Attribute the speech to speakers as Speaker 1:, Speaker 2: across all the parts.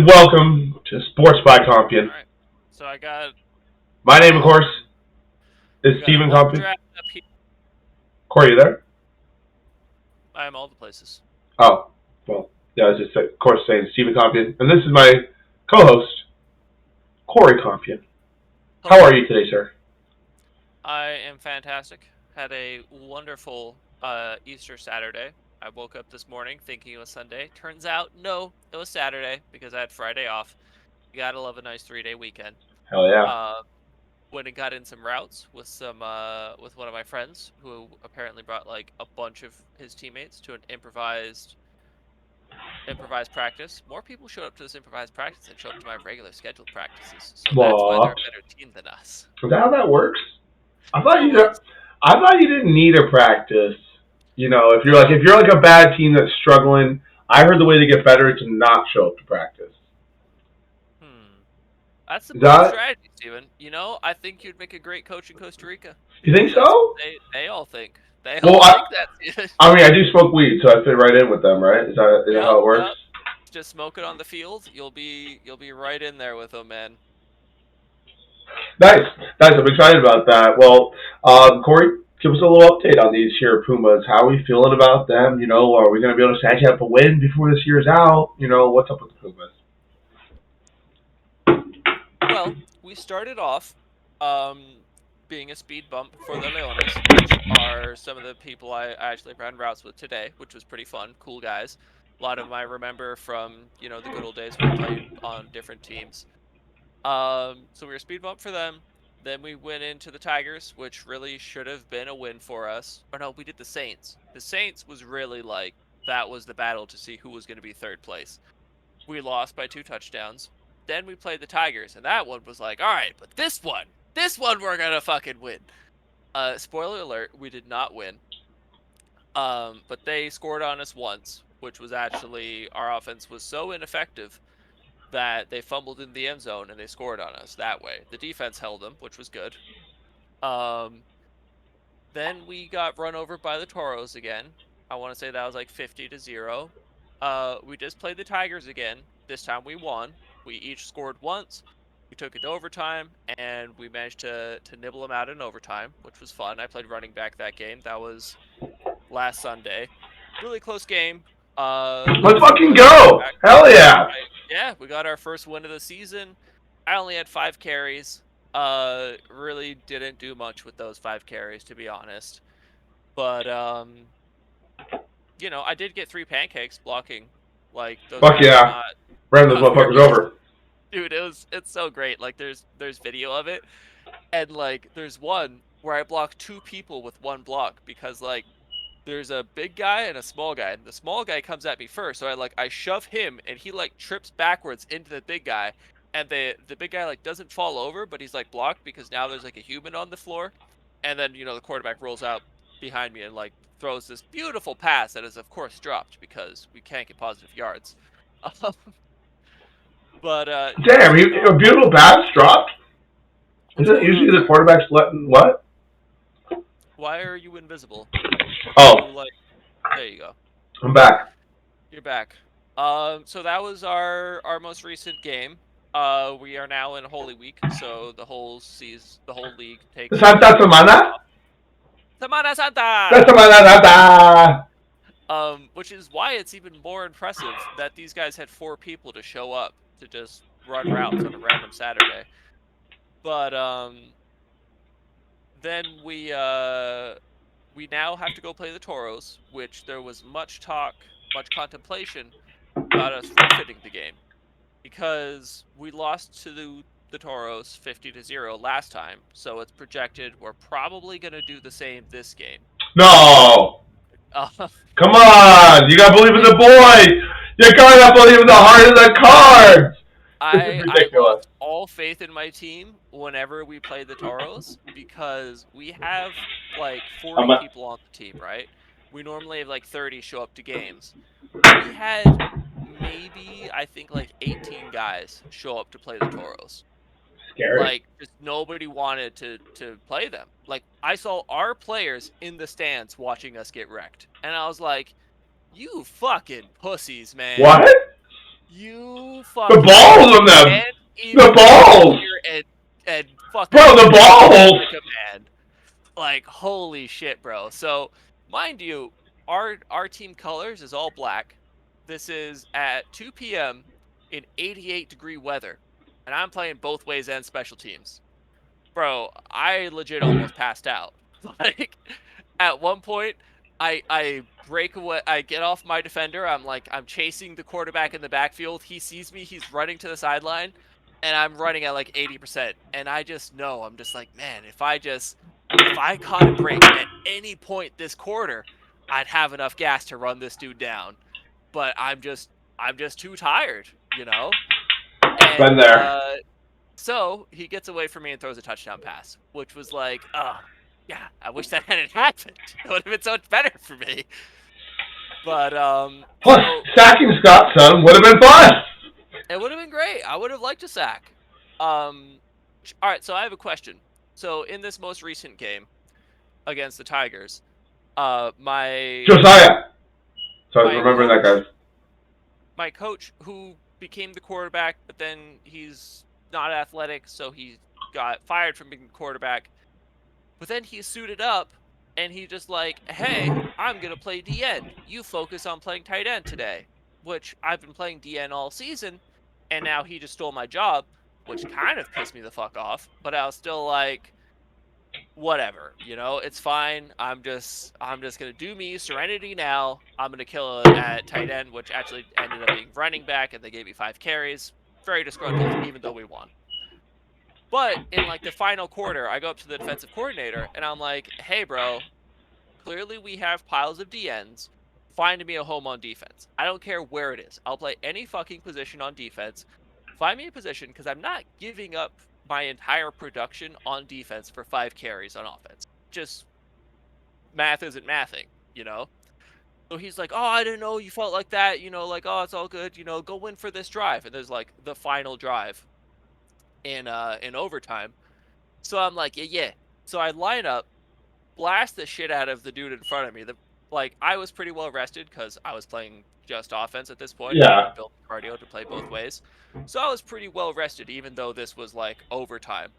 Speaker 1: and welcome to Sports by Compian.
Speaker 2: Alright, so I got...
Speaker 1: My name, of course, is
Speaker 2: got
Speaker 1: Stephen
Speaker 2: a mock
Speaker 1: Compian.
Speaker 2: draft up here.
Speaker 1: Corey, you there?
Speaker 2: I am all the places.
Speaker 1: Oh, well, yeah, I was just, of course, saying Stephen Compian. And this is my co-host, Corey Compian. How are you today, sir?
Speaker 2: I am fantastic. Had a wonderful Easter Saturday. I woke up this morning thinking it was Sunday. Turns out, no, it was Saturday because I had Friday off. You gotta love a nice 3-day weekend.
Speaker 1: Hell yeah.
Speaker 2: Went and got in some routes with with one of my friends who apparently brought like a bunch of his teammates to an improvised practice. More people showed up to this improvised practice than showed up to my regular scheduled practices. So that's why they're a better team than us.
Speaker 1: Is that how that works? I thought you didn't need a practice. You know, if you're like a bad team that's struggling, I heard the way to get better is to not show up to practice.
Speaker 2: That's the best strategy, Steven. You know, I think you'd make a great coach in Costa Rica.
Speaker 1: You think so?
Speaker 2: They all think. They all think that.
Speaker 1: I mean, I do smoke weed, so I fit right in with them, right? Is that how it works?
Speaker 2: Just smoke it on the field. You'll be right in there with them, man.
Speaker 1: Nice. I'm excited about that. Well, Corey, give us a little update on these here Pumas. How are we feeling about them? You know, are we going to be able to snatch up a win before this year's out? You know, what's up with the Pumas?
Speaker 2: Well, we started off being a speed bump for the Leones, which are some of the people I actually ran routes with today, which was pretty fun. Cool guys. A lot of them I remember from, you know, the good old days when we played on different teams. So we were a speed bump for them. Then we went into the Tigers, which really should have been a win for us. Or no, we did the Saints. The Saints was really like, that was the battle to see who was going to be third place. We lost by 2 touchdowns. Then we played the Tigers, and that one was like, all right, but this one we're gonna fucking win. Spoiler alert, we did not win. But they scored on us once, which was actually, our offense was so ineffective that they fumbled in the end zone and they scored on us that way. The defense held them, which was good. Then we got run over by the Toros again. I want to say that was like 50-0. We just played the Tigers again. This time we won. We each scored once. We took it to overtime, and we managed to nibble them out in overtime, which was fun. I played running back that game. That was last Sunday. Really close game.
Speaker 1: Let's fucking go! Hell yeah!
Speaker 2: Yeah, we got our first win of the season. I only had 5 carries. Really didn't do much with those 5 carries, to be honest. But, you know, I did get 3 pancakes blocking. Like, those
Speaker 1: fuck yeah. Ran those motherfuckers over.
Speaker 2: Dude, it's so great. Like, there's video of it. And, like, there's one where I blocked 2 people with 1 block. Because, like, there's a big guy and a small guy. And the small guy comes at me first. So I shove him, and he, like, trips backwards into the big guy. And the big guy, like, doesn't fall over, but he's, like, blocked because now there's, like, a human on the floor. And then, you know, the quarterback rolls out behind me and, like, throws this beautiful pass that is, of course, dropped because we can't get positive yards. But,
Speaker 1: damn, a beautiful pass dropped? Isn't usually the quarterback's letting what?
Speaker 2: Why are you invisible?
Speaker 1: Oh.
Speaker 2: There you go.
Speaker 1: I'm back.
Speaker 2: You're back. So that was our most recent game. We are now in Holy Week, so the whole league takes
Speaker 1: Santa Semana?
Speaker 2: Semana Santa!
Speaker 1: Semana Santa!
Speaker 2: Which is why it's even more impressive that these guys had 4 people to show up to just run routes on a random Saturday. But then we now have to go play the Toros, which there was much talk, much contemplation about us forfeiting the game because we lost to the Toros 50-0 last time, so it's projected we're probably gonna do the same this game.
Speaker 1: No. Come on, you gotta believe in the boy. You gotta believe in the heart of the cards.
Speaker 2: I lost all faith in my team whenever we play the Toros because we have like 40 people on the team, right? We normally have like 30 show up to games. We had maybe, I think, like 18 guys show up to play the Toros.
Speaker 1: Scary.
Speaker 2: Like, just nobody wanted to play them. Like, I saw our players in the stands watching us get wrecked. And I was like, you fucking pussies, man.
Speaker 1: What?
Speaker 2: You
Speaker 1: The
Speaker 2: fucking
Speaker 1: balls on them!
Speaker 2: can't even
Speaker 1: The balls!
Speaker 2: here and fucking
Speaker 1: Bro, the balls!
Speaker 2: the command. Like, holy shit, bro. So, mind you, our team colors is all black. This is at 2 p.m. in 88-degree weather, and I'm playing both ways and special teams. Bro, I legit almost passed out. Like, at one point, I break away, I get off my defender. I'm chasing the quarterback in the backfield. He sees me, he's running to the sideline, and I'm running at like 80%. And I just know, I'm just like, man, if I caught a break at any point this quarter, I'd have enough gas to run this dude down. But I'm just too tired, you know?
Speaker 1: Been
Speaker 2: And
Speaker 1: there.
Speaker 2: so he gets away from me and throws a touchdown pass, which was like, yeah, I wish that hadn't happened. It would have been so much better for me. But
Speaker 1: Plus,
Speaker 2: so
Speaker 1: sacking Scott, son, would have been fun!
Speaker 2: it would have been great. I would have liked a sack. All right. So I have a question. So in this most recent game against the Tigers, my
Speaker 1: Josiah! So I was
Speaker 2: my
Speaker 1: remembering that,
Speaker 2: coach
Speaker 1: guys.
Speaker 2: my coach who became the quarterback, but then he's not athletic, so he got fired from being the quarterback. But then he suited up and he just like, hey, I'm gonna play DN. You focus on playing tight end today. Which I've been playing DN all season, and now he just stole my job, which kind of pissed me the fuck off. But I was still like, whatever, it's fine. I'm just gonna do me, serenity now. I'm gonna kill it at tight end, which actually ended up being running back, and they gave me 5 carries. Very disgruntled, even though we won. But in like the final quarter, I go up to the defensive coordinator and I'm like, hey, bro, clearly we have piles of DNs. Find me a home on defense. I don't care where it is. I'll play any fucking position on defense. Find me a position because I'm not giving up my entire production on defense for 5 carries on offense. Just math isn't mathing, you know? So he's like, oh, I didn't know you felt like that. Like, oh, it's all good. Go win for this drive. And there's like the final drive in overtime. So I'm like, yeah, yeah. So I line up, blast the shit out of the dude in front of me. I was pretty well rested because I was playing just offense at this point. I had
Speaker 1: Yeah.
Speaker 2: been building cardio to play both ways. So I was pretty well rested, even though this was like overtime.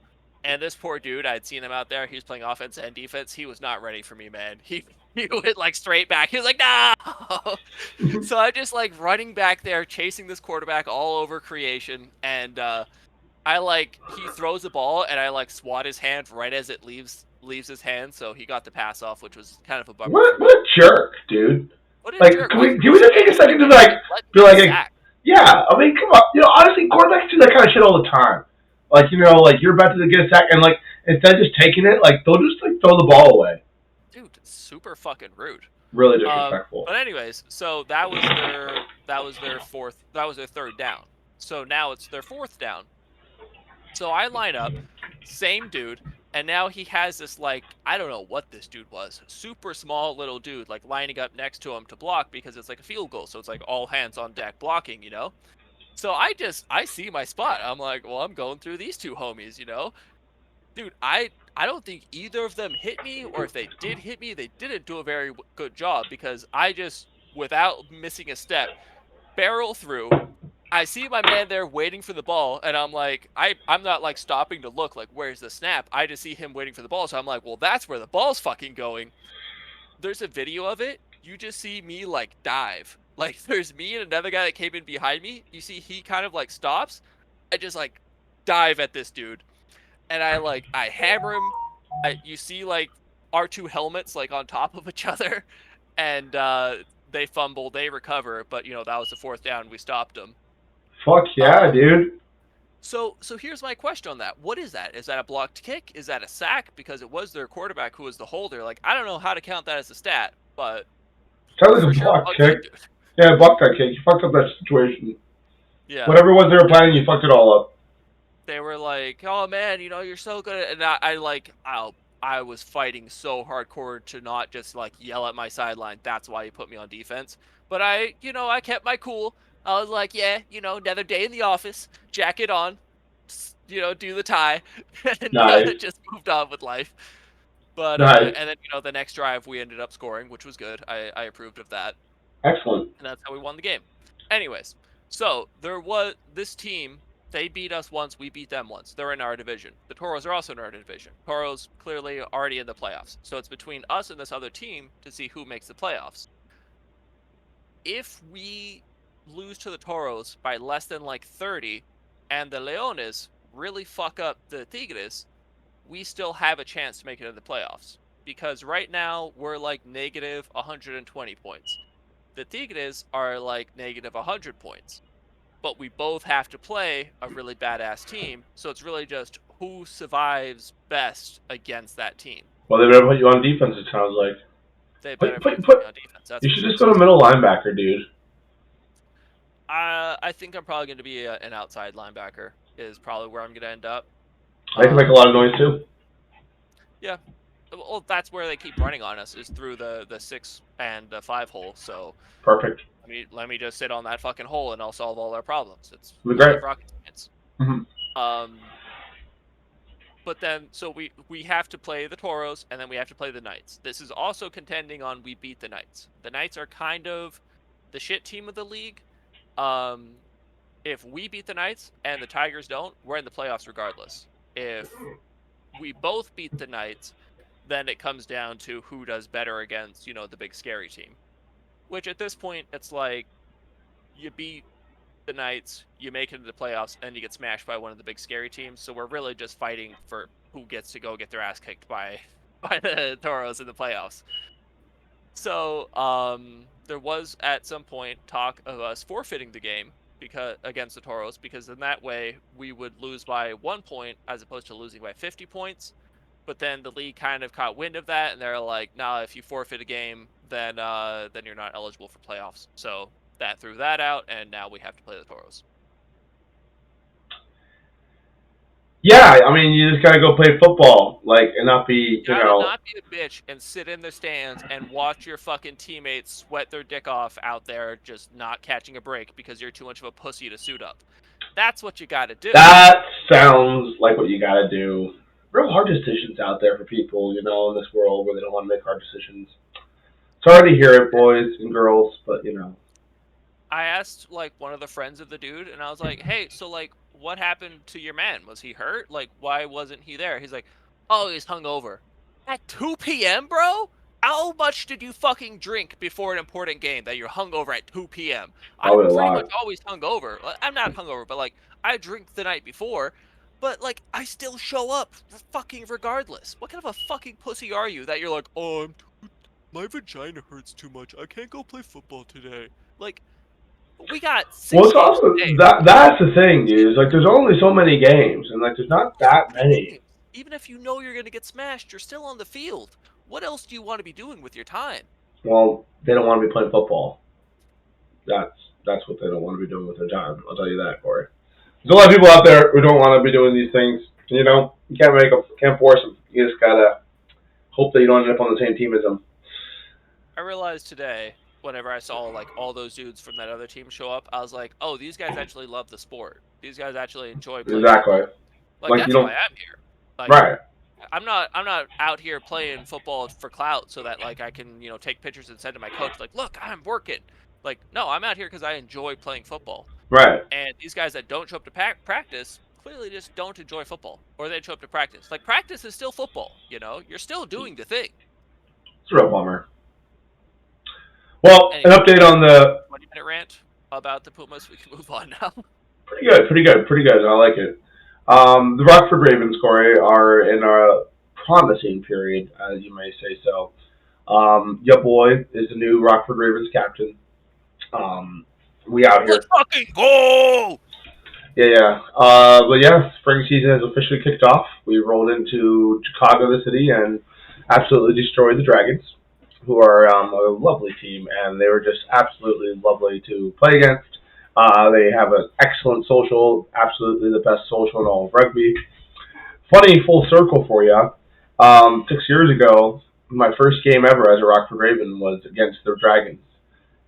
Speaker 2: And this poor dude, I'd seen him out there. He was playing offense and defense. He was not ready for me, man. He went like straight back. He was like, no. So I just like running back there, chasing this quarterback all over creation, and he throws the ball and I like swat his hand right as it leaves his hand, so he got the pass off, which was kind of a bummer for
Speaker 1: What
Speaker 2: me.
Speaker 1: a jerk, dude.
Speaker 2: What a
Speaker 1: Like,
Speaker 2: jerk!
Speaker 1: can we just take a second to, like,
Speaker 2: Let
Speaker 1: be
Speaker 2: me
Speaker 1: like,
Speaker 2: sack.
Speaker 1: yeah, I mean, come on. Honestly, quarterbacks do that kind of shit all the time. Like, like, you're about to get a sack, and, like, instead of just taking it, like, they'll just, like, throw the ball away.
Speaker 2: Dude, super fucking rude.
Speaker 1: Really disrespectful.
Speaker 2: But anyways, so that was their third down. So now it's their fourth down. So I line up, same dude, and now he has this like, I don't know what this dude was, super small little dude like lining up next to him to block because it's like a field goal, so it's like all hands on deck blocking. So I see my spot. I'm like, well, I'm going through these two homies. Dude, I don't think either of them hit me, or if they did hit me, they didn't do a very good job because I just, without missing a step, barrel through. I see my man there waiting for the ball, and I'm like, I'm not like stopping to look like where's the snap. I just see him waiting for the ball, so I'm like, well, that's where the ball's fucking going. There's a video of it. You just see me like dive. Like there's me and another guy that came in behind me. You see he kind of like stops. I just like dive at this dude, and I hammer him. You see like our two helmets like on top of each other, and they fumble, they recover, but that was the fourth down. We stopped them.
Speaker 1: Fuck yeah,
Speaker 2: Um,
Speaker 1: dude.
Speaker 2: so here's my question on that. What is that? Is that a blocked kick? Is that a sack? Because it was their quarterback who was the holder. Like, I don't know how to count that as a stat, but
Speaker 1: Sounds like
Speaker 2: for
Speaker 1: a
Speaker 2: sure
Speaker 1: block
Speaker 2: blocked
Speaker 1: kick.
Speaker 2: kick, dude.
Speaker 1: Yeah, block that kick. You fucked up that situation.
Speaker 2: Yeah.
Speaker 1: Whatever it was they were planning, you fucked it all up.
Speaker 2: They were like, "Oh man, you're so good." And I was fighting so hardcore to not just like yell at my sideline. That's why he put me on defense. But I kept my cool. I was like, yeah, another day in the office, jacket on, do the tie, and
Speaker 1: Nice.
Speaker 2: just moved on with life. But
Speaker 1: Nice.
Speaker 2: and then the next drive we ended up scoring, which was good. I approved of that,
Speaker 1: Excellent.
Speaker 2: and that's how we won the game. Anyways, So there was this team. They beat us once. We beat them once. They're in our division. The Toros are also in our division. Toros clearly already in the playoffs. So it's between us and this other team to see who makes the playoffs. If we lose to the Toros by less than like 30, and the Leones really fuck up the Tigres, we still have a chance to make it in the playoffs. Because right now we're like negative 120 points. The Tigres are like negative 100 points. But we both have to play a really badass team, so it's really just who survives best against that team.
Speaker 1: Well, they better put you on defense. It sounds like.
Speaker 2: They better
Speaker 1: Put
Speaker 2: fucking
Speaker 1: put.
Speaker 2: put me on defense. That's
Speaker 1: You
Speaker 2: for
Speaker 1: should
Speaker 2: sure.
Speaker 1: just go to middle linebacker, dude.
Speaker 2: I think I'm probably going to be an outside linebacker. Is probably where I'm going to end up.
Speaker 1: I can make a lot of noise too.
Speaker 2: Yeah. Well, that's where they keep running on us is through the 6 and the 5 hole. So
Speaker 1: Perfect.
Speaker 2: let me just sit on that fucking hole and I'll solve all our problems. It's
Speaker 1: It'll be
Speaker 2: not
Speaker 1: great.
Speaker 2: like rocket science.
Speaker 1: Mm-hmm.
Speaker 2: But then, so we have to play the Toros, and then we have to play the Knights. This is also contending on we beat the Knights. The Knights are kind of the shit team of the league. If we beat the Knights and the Tigers don't, we're in the playoffs regardless. If we both beat the Knights, then it comes down to who does better against, the big scary team. Which at this point, it's like you beat the Knights, you make it into the playoffs, and you get smashed by one of the big scary teams. So we're really just fighting for who gets to go get their ass kicked by the Toros in the playoffs. So there was at some point talk of us forfeiting the game because against the Toros, because in that way we would lose by 1 point as opposed to losing by 50 points. But then the league kind of caught wind of that, and they're like, "Nah, if you forfeit a game, then you're not eligible for playoffs." So that threw that out, and now we have to play the Toros.
Speaker 1: Yeah, I mean, you just gotta go play football, and not be,
Speaker 2: You gotta not be a bitch and sit in the stands and watch your fucking teammates sweat their dick off out there just not catching a break because you're too much of a pussy to suit up. That's what you gotta do.
Speaker 1: That sounds like what you gotta do. Real hard decisions out there for people, in this world where they don't want to make hard decisions. Sorry to hear it, boys and girls, but
Speaker 2: I asked like one of the friends of the dude, and I was like, "Hey, so like, what happened to your man? Was he hurt? Like, why wasn't he there?" He's like, "Oh, he's hungover." At 2 p.m., bro? How much did you fucking drink before an important game that you're hungover at 2 p.m.? I'm
Speaker 1: probably a
Speaker 2: pretty
Speaker 1: lot.
Speaker 2: much always hungover. I'm not hungover, but like, I drink the night before, but like, I still show up fucking regardless. What kind of a fucking pussy are you that you're like, "Oh, my vagina hurts too much. I can't go play football today." Like, we got 6
Speaker 1: Well, it's
Speaker 2: games
Speaker 1: also
Speaker 2: today.
Speaker 1: that's the thing, dude. Is there's only so many games, and there's not that many.
Speaker 2: Even if you know you're going to get smashed, you're still on the field. What else do you want to be doing with your time?
Speaker 1: Well, they don't want to be playing football. That's what they don't want to be doing with their time. I'll tell you that, Corey. There's a lot of people out there who don't want to be doing these things. You can't make them, can't force them. You just gotta hope that you don't end up on the same team as them.
Speaker 2: I realized today, whenever I saw like all those dudes from that other team show up, I was like, oh, these guys actually love the sport. These guys actually enjoy playing
Speaker 1: Exactly.
Speaker 2: football. Like that's why I'm here. Like,
Speaker 1: right.
Speaker 2: I'm not out here playing football for clout so that like I can, take pictures and send to my coach like, "Look, I'm working." Like, no, I'm out here cuz I enjoy playing football.
Speaker 1: Right.
Speaker 2: And these guys that don't show up to practice clearly just don't enjoy football, or they show up to practice. Like, practice is still football, you're still doing the thing.
Speaker 1: It's a real bummer. Well,
Speaker 2: Anyway,
Speaker 1: an update on the
Speaker 2: 20-minute rant about the Pumas. We can move on now.
Speaker 1: Pretty good. I like it. The Rockford Ravens, Corey, are in a promising period, as you may say so. Your boy is the new Rockford Ravens captain. We out here.
Speaker 2: Let's fucking go!
Speaker 1: Yeah. But yeah, spring season has officially kicked off. We rolled into Chicago, the city, and absolutely destroyed the Dragons, who are a lovely team, and they were just absolutely lovely to play against. They have an excellent social, absolutely the best social in all of rugby. Funny full circle for you. 6 years ago, my first game ever as a Rockford Raven was against the Dragons,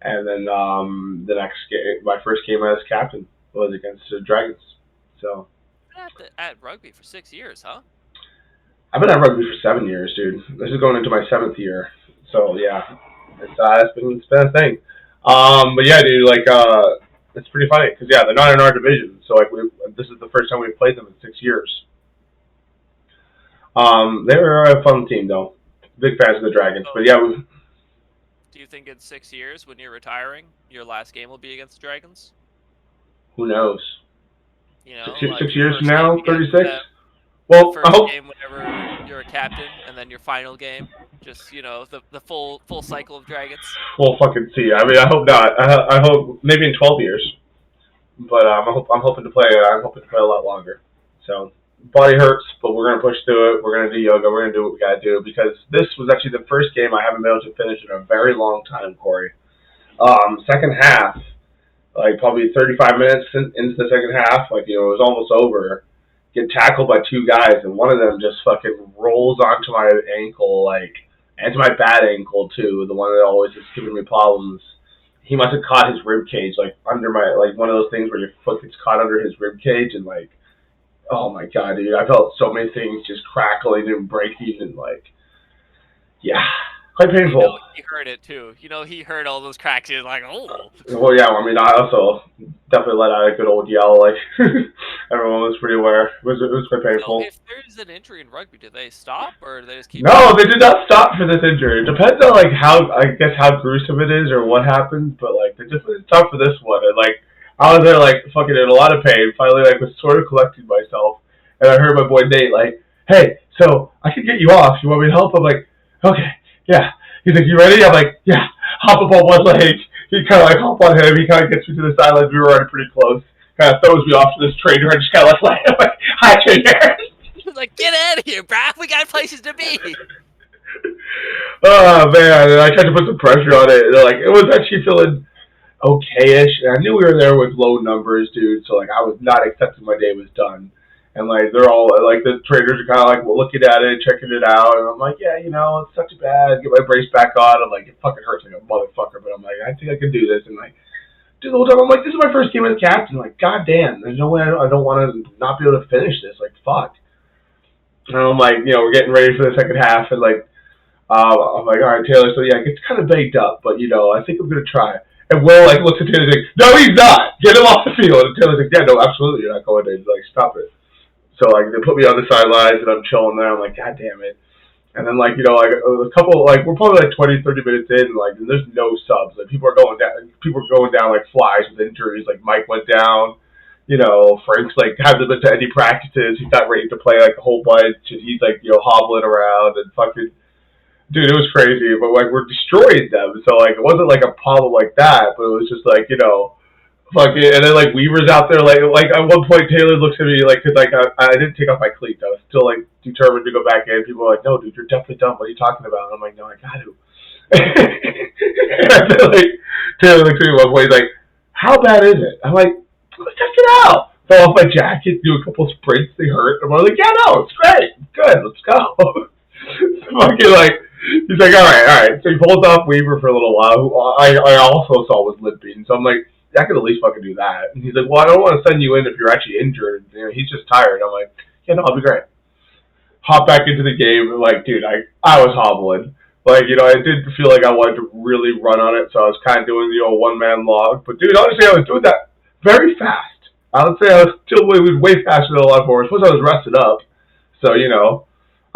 Speaker 1: and then the next game, my first game as captain was against the Dragons. So
Speaker 2: At rugby for 6 years, huh?
Speaker 1: I've been at rugby for 7 years, dude. This is going into my 7th year. So yeah, it's been a thing. But yeah, dude, It's pretty funny because yeah, they're not in our division, so like this is the first time we've played them in 6 years. They're a fun team though. Big fans of the Dragons, but yeah.
Speaker 2: Do you think in 6 years, when you're retiring, your last game will be against the Dragons?
Speaker 1: Who knows?
Speaker 2: You know,
Speaker 1: Six,
Speaker 2: like
Speaker 1: 6 years from
Speaker 2: first game
Speaker 1: now,
Speaker 2: against
Speaker 1: 36.
Speaker 2: them,
Speaker 1: Well, I
Speaker 2: first
Speaker 1: hope.
Speaker 2: game whenever you're a captain, and then your final game. Just the full cycle of Dragons.
Speaker 1: We'll fucking see. I mean, I hope not. I hope maybe in 12 years. But I'm hoping to play. I'm hoping to play a lot longer. So body hurts, but we're gonna push through it. We're gonna do yoga. We're gonna do what we gotta do because this was actually the first game I haven't been able to finish in a very long time, Corey. Second half, like probably 35 minutes into the second half, like it was almost over. Get tackled by two guys, and one of them just fucking rolls onto my ankle, like, and to my bad ankle too, the one that always is giving me problems. He must have caught his rib cage, like under my, like one of those things where your foot gets caught under his rib cage, and like, oh my god, dude, I felt so many things just crackling and breaking, and like, yeah, quite painful.
Speaker 2: He heard it too. He heard all those cracks. He was like, oh.
Speaker 1: Well, yeah, I mean, I also definitely let out a good old yell. Like everyone was pretty aware. It was quite painful.
Speaker 2: So if there's an injury in rugby, do they stop or do they just keep?
Speaker 1: No, they did not stop for this injury. It depends on like how gruesome it is or what happens, but like they definitely stopped for this one. And like I was there like fucking in a lot of pain. Finally, like was sort of collecting myself, and I heard my boy Nate like, "Hey, so I can get you off. You want me to help?" I'm like, "Okay, yeah." He's like, "You ready?" I'm like, "Yeah." Hop up on one leg. He kind of like hop on him. He kind of gets me to the sidelines. We were already pretty close. Kind of throws me off to this trainer and just kind of like, "Hi, trainer."
Speaker 2: He's like, "Get out of here, bruh. We got places to be."
Speaker 1: Oh man, and I tried to put some pressure on it. And like it was actually feeling okay-ish. And I knew we were there with low numbers, dude. So like I was not accepting my day was done. And like they're all like the traders are kind of like looking at it, checking it out, and I'm like, yeah, it's not too bad. Get my brace back on. I'm like, it fucking hurts like a motherfucker, but I'm like, I think I can do this. And like, dude, the whole time I'm like, this is my first game as captain. Like, goddamn, there's no way I don't want to not be able to finish this. Like, fuck. And I'm like, we're getting ready for the second half, and like, I'm like, all right, Taylor. So yeah, it's kind of baked up, but I think I'm gonna try. And Will like looks at Taylor and like, no, he's not. Get him off the field. And Taylor's like, yeah, no, absolutely, you're not going to. He's like, stop it. So like they put me on the sidelines and I'm chilling there. I'm like, God damn it. And then like like a couple like we're probably like 20, 30 minutes in, and like and there's no subs. Like people are going down like flies with injuries. Like Mike went down. Frank's like hasn't been to any practices. He's not ready to play like a whole bunch, and he's like hobbling around and fucking. Dude, it was crazy. But like we're destroying them. So like it wasn't like a problem like that, but it was just like fuck it, and then like Weaver's out there, like at one point Taylor looks at me like, cause like I didn't take off my cleats, I was still like determined to go back in. People are like, no, dude, you're definitely done. What are you talking about? And I'm like, no, I got to. And then like Taylor looks at me at one point, he's like, how bad is it? I'm like, let's test it out. Throw off my jacket, do a couple sprints, they hurt. And I'm like, yeah, no, it's great, good, let's go. Fucking like. He's like, all right. So he pulls off Weaver for a little while, who I also saw was limping. So I'm like, I could at least fucking do that. And he's like, well, I don't want to send you in if you're actually injured. He's just tired. I'm like, yeah, no, I'll be great. Hop back into the game, and like, dude, I was hobbling. Like, I did feel like I wanted to really run on it, so I was kind of doing the old one-man log. But, dude, honestly, I was doing that very fast. I would say I was still way faster than a lot of forwards. Plus, I was rested up. So,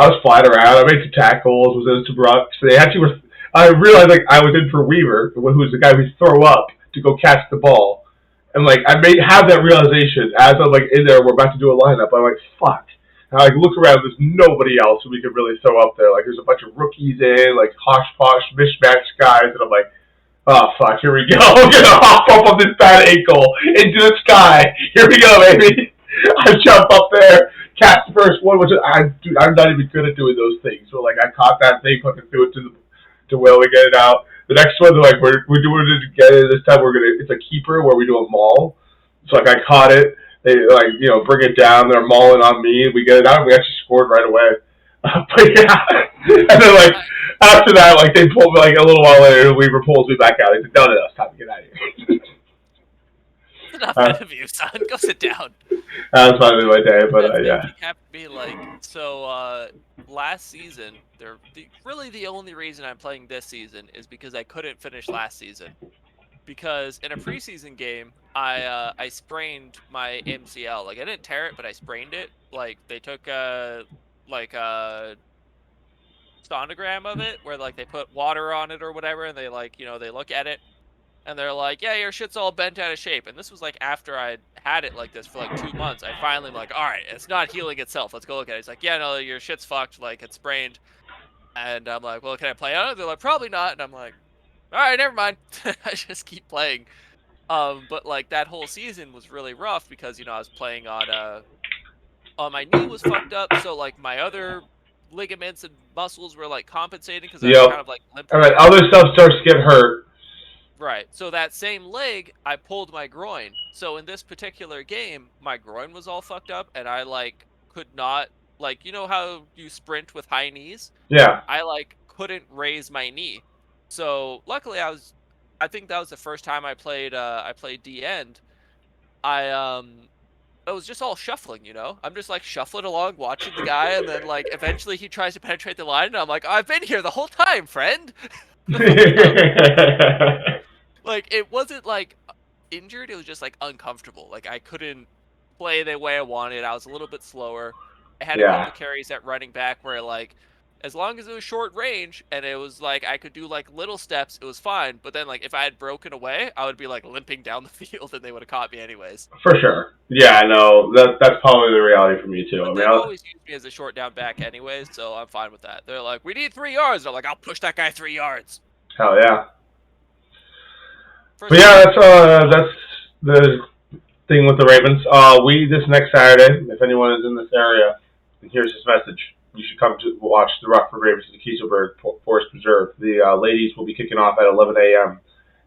Speaker 1: I was flying around. I made some tackles, was in some rucks. They actually were. I realized like I was in for Weaver, who was the guy who throw up to go catch the ball, and like I have that realization as I'm like in there. We're about to do a lineup. I'm like, fuck. And I like look around. There's nobody else who we could really throw up there. Like there's a bunch of rookies in, like hosh posh mishmash guys, and I'm like, oh fuck, here we go. I'm gonna hop up on this bad ankle into the sky. Here we go, baby. I jump up there. Catch the first one, which I'm not even good at doing those things. So like I caught that thing, fucking threw it to Will, we get it out. The next one, like we're doing it together. This time it's a keeper where we do a maul. So like I caught it, they like bring it down. They're mauling on me. We get it out. And we actually scored right away. But yeah, and then like after that, like they pulled me like a little while later. Weaver pulls me back out. He said, "No, it's time to get out of here."
Speaker 2: Enough of you, son. Go sit down.
Speaker 1: That was finally my day, but yeah.
Speaker 2: You have to be like, so last season, really the only reason I'm playing this season is because I couldn't finish last season. because in a preseason game, I sprained my MCL. Like I didn't tear it, but I sprained it. Like they took a sonogram of it where like they put water on it or whatever, and they like they look at it and they're like, yeah, your shit's all bent out of shape. And this was like after I had it like this for like 2 months. I finally am like, all right, it's not healing itself. Let's go look at it. He's like, yeah, no, your shit's fucked. Like it's sprained. And I'm like, well, can I play on it? They're like, probably not. And I'm like, all right, never mind. I just keep playing. But like that whole season was really rough because I was playing on my knee was fucked up, so like my other ligaments and muscles were like compensating because I was
Speaker 1: Yep.
Speaker 2: kind of like limping
Speaker 1: All right.
Speaker 2: around.
Speaker 1: Other stuff starts to get hurt.
Speaker 2: Right. So that same leg, I pulled my groin. So in this particular game, my groin was all fucked up, and I like could not like how you sprint with high knees.
Speaker 1: Yeah.
Speaker 2: I like couldn't raise my knee. So luckily I think that was the first time I played D end. I was just all shuffling, I'm just like shuffling along, watching the guy, and then like eventually he tries to penetrate the line, and I'm like, I've been here the whole time, friend. Like it wasn't like injured, it was just like uncomfortable. Like I couldn't play the way I wanted. I was a little bit slower. I had a couple carries at running back where like as long as it was short range and it was like I could do like little steps, it was fine. But then like if I had broken away, I would be like limping down the field and they would have caught me anyways.
Speaker 1: For sure. Yeah, I know. That's probably the reality for me too.
Speaker 2: But they've always used me as a short down back anyways, so I'm fine with that. They're like, we need 3 yards. I'm like, I'll push that guy 3 yards.
Speaker 1: Hell yeah.
Speaker 2: First
Speaker 1: But yeah, that's the thing with the Ravens. This next Saturday, if anyone is in this area and hears this message, you should come to watch the Rockford Ravens at the Kieselberg Forest Preserve. The ladies will be kicking off at 11 a.m.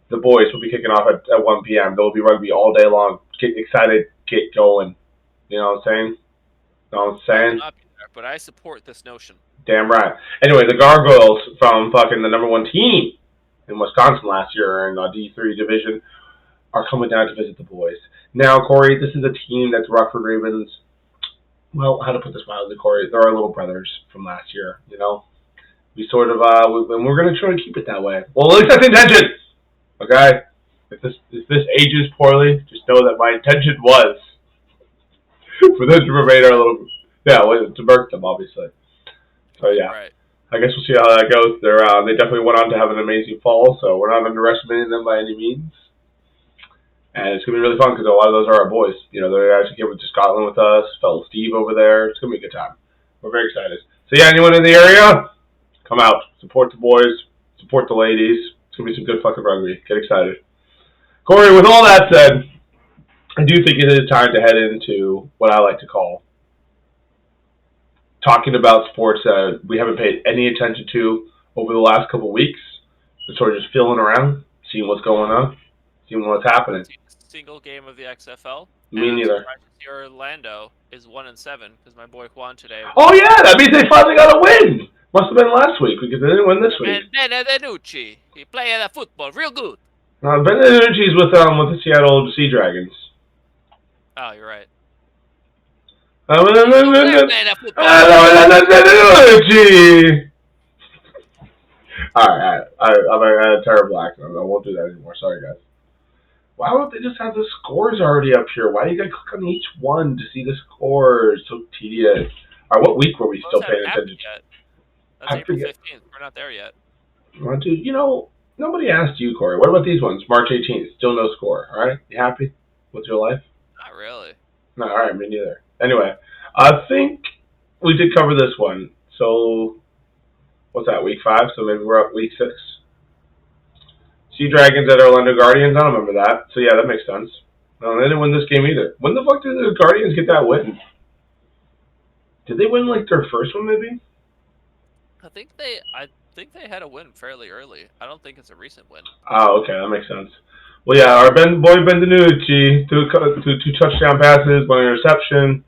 Speaker 1: The boys will be kicking off at 1 p.m. There will be rugby all day long. Get excited, get going. You know what I'm saying? You know what I'm saying?
Speaker 2: I will not be there, but I support this notion.
Speaker 1: Damn right. Anyway, the Gargoyles from fucking the number 1 team in Wisconsin last year in the D3 division are coming down to visit the boys. Now, Corey, this is a team that's Rockford Ravens. Well, how to put this mildly, Corey? They're our little brothers from last year. We sort of and we're gonna try to keep it that way. Well, at least that's the intention. Okay. If this ages poorly, just know that my intention was for them to remain our little. Yeah, to birth them, obviously. So yeah.
Speaker 2: Right.
Speaker 1: I guess we'll see how that goes. They definitely went on to have an amazing fall, so we're not underestimating them by any means. And it's going to be really fun because a lot of those are our boys. They're actually came to Scotland with us. Fellow Steve over there. It's going to be a good time. We're very excited. So yeah, anyone in the area, come out. Support the boys. Support the ladies. It's going to be some good fucking rugby. Get excited. Corey, with all that said, I do think it is time to head into what I like to call talking about sports that we haven't paid any attention to over the last couple of weeks. We're sort of just feeling around, seeing what's going on, seeing what's happening.
Speaker 2: Single game of the XFL.
Speaker 1: Me neither.
Speaker 2: Orlando is 1-7 because my boy Juan today.
Speaker 1: Oh yeah, that means they finally got a win. Must have been last week because they didn't win this week.
Speaker 2: And Benedenucci, he playing football real good.
Speaker 1: Benedenucci's with the Seattle Sea Dragons.
Speaker 2: Oh, you're right.
Speaker 1: Alright, I'm a terrible actor. I won't do that anymore. Sorry, guys. Why don't they just have the scores already up here? Why do you gotta click on each one to see the scores? So tedious. Alright, what week were we still paying attention to?
Speaker 2: That's April 15th. We're not there yet.
Speaker 1: Well, dude, nobody asked you, Corey. What about these ones? March 18th. Still no score. Alright? You happy with your life?
Speaker 2: Not really.
Speaker 1: No, alright, me neither. Anyway, I think we did cover this one. So, what's that, week 5? So maybe we're up week 6. Sea Dragons at Orlando Guardians. I don't remember that. So yeah, that makes sense. No, they didn't win this game either. When the fuck did the Guardians get that win? Did they win like their first one maybe?
Speaker 2: I think they had a win fairly early. I don't think it's a recent win.
Speaker 1: Oh, okay, that makes sense. Well, yeah, our boy Benedenucci, two touchdown passes, 1 interception.